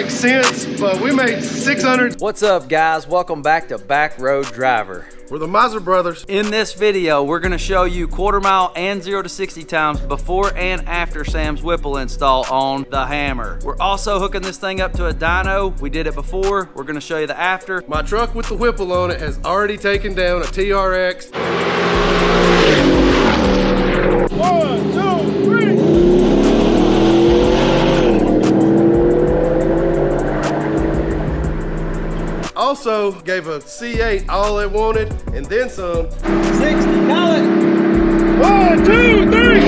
make sense, but we made 600. What's up, guys? Welcome back to Back Road Driver. We're the Miser Brothers. In this video, we're going to show you quarter mile and 0 to 60 times before and after Sam's Whipple install on the Hammer. We're also hooking this thing up to a dyno. We did it before. We're going to show you the after. My truck with the Whipple on it has already taken down a TRX. 1, 2, 3. Also gave a C8 all it wanted and then some. 60, call it. 1, 2, 3.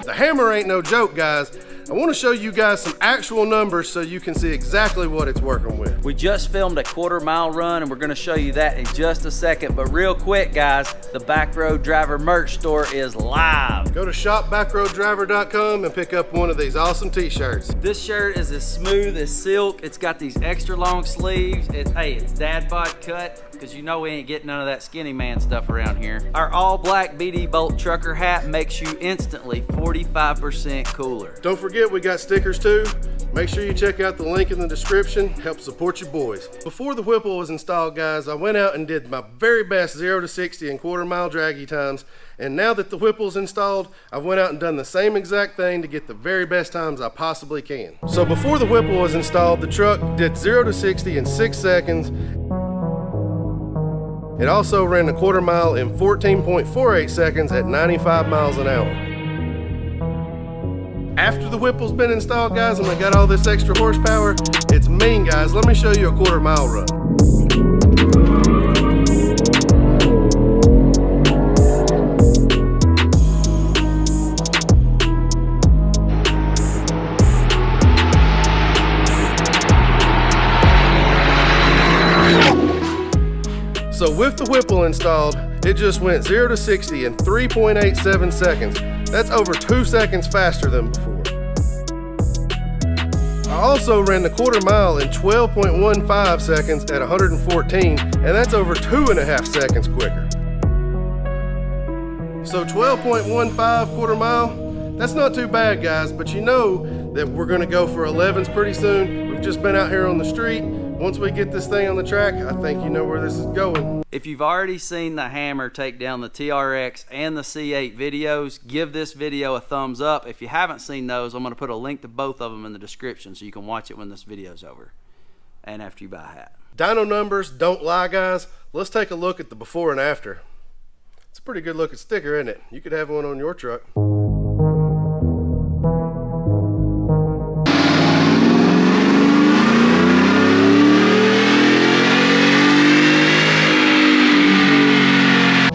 The Hammer ain't no joke, guys. I want to show you guys some actual numbers so you can see exactly what it's working with. We just filmed a quarter mile run and we're going to show you that in just a second. But real quick, guys, the Back Road Driver merch store is live. Go to shopbackroaddriver.com and pick up one of these awesome t-shirts. This shirt is as smooth as silk. It's got these extra long sleeves. It's dad bod cut, because you know we ain't getting none of that skinny man stuff around here. Our all black BD Bolt trucker hat makes you instantly 45% cooler. Don't forget we got stickers too. Make sure you check out the link in the description. Help support your boys. Before the Whipple was installed, guys, I went out and did my very best 0 to 60 and quarter mile draggy times. And now that the Whipple's installed, I went out and done the same exact thing to get the very best times I possibly can. So before the Whipple was installed, the truck did 0 to 60 in 6 seconds. It also ran the quarter mile in 14.48 seconds at 95 miles an hour. After the Whipple's been installed, guys, and I got all this extra horsepower, it's mean, guys. Let me show you a quarter mile run. So with the Whipple installed, it just went 0 to 60 in 3.87 seconds. That's over 2 seconds faster than before. I also ran the quarter mile in 12.15 seconds at 114, and that's over 2.5 seconds quicker. So 12.15 quarter mile, that's not too bad, guys, but you know that we're gonna go for 11s pretty soon. We've just been out here on the street. Once we get this thing on the track, I think you know where this is going. If you've already seen the Hammer take down the TRX and the C8 videos, give this video a thumbs up. If you haven't seen those, I'm going to put a link to both of them in the description so you can watch it when this video's over and after you buy a hat. Dyno numbers don't lie, guys. Let's take a look at the before and after. It's a pretty good looking sticker, isn't it? You could have one on your truck.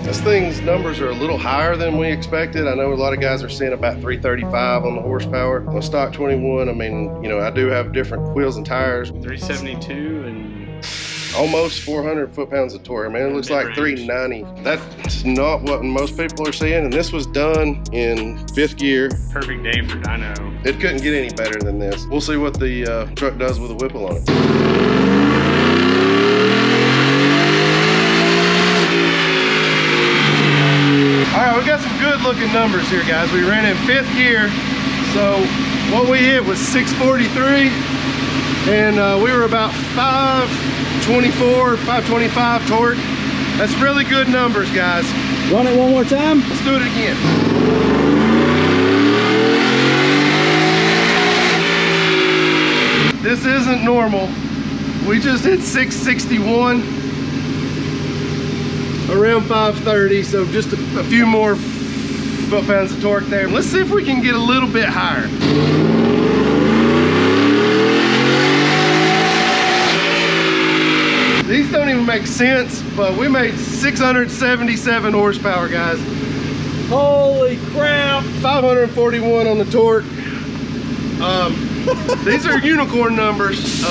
This thing's numbers are a little higher than we expected. I know a lot of guys are seeing about 335 on the horsepower. On stock 21, I mean, you know, I do have different wheels and tires. 372 and almost 400 foot-pounds of torque. I mean, it looks like 390. That's not what most people are seeing, and this was done in 5th gear. perfect day for dyno. It couldn't get any better than this. We'll see what the truck does with a Whipple on it. All right, we got some good looking numbers here, guys. We ran in 5th gear, so what we hit was 643, and we were about 524, 525 torque. That's really good numbers, guys. Run it one more time. Let's do it again. This isn't normal. We just hit 661. Around 530, so just a few more foot-pounds of torque there. Let's see if we can get a little bit higher. These don't even make sense, but we made 677 horsepower, guys. Holy crap! 541 on the torque. These are unicorn numbers.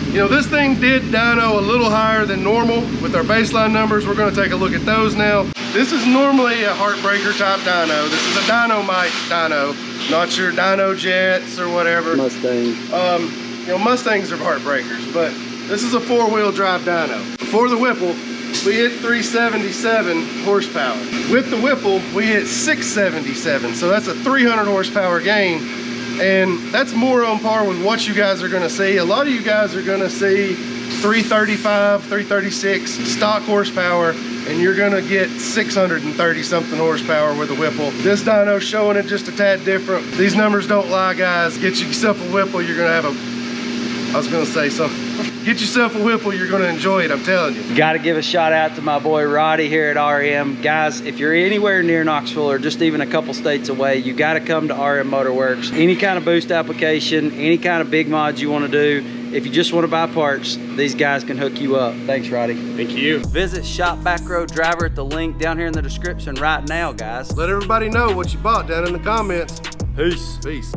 You know, this thing did dyno a little higher than normal. With our baseline numbers, we're gonna take a look at those now. This is normally a heartbreaker type dyno. This is a Dynamite dyno, not your Dyno Jets or whatever. Mustang. You know, Mustangs are heartbreakers, but this is a 4-wheel drive dyno. Before the Whipple, we hit 377 horsepower. With the Whipple, we hit 677. So that's a 300 horsepower gain. And that's more on par with what you guys are gonna see. A lot of you guys are gonna see 335, 336 stock horsepower, and you're gonna get 630 something horsepower with a Whipple. This dyno's showing it just a tad different. These numbers don't lie, guys. Get yourself a Whipple, you're gonna have a, I was gonna say something. Get yourself a Whipple, you're gonna enjoy it, I'm telling you. Gotta give a shout out to my boy Roddy here at RM. Guys, if you're anywhere near Knoxville or just even a couple states away, you gotta come to RM Motorworks. Any kind of boost application, any kind of big mods you wanna do, if you just wanna buy parts, these guys can hook you up. Thanks, Roddy. Thank you. Visit Shop Backroad Driver at the link down here in the description right now, guys. Let everybody know what you bought down in the comments. Peace. Peace.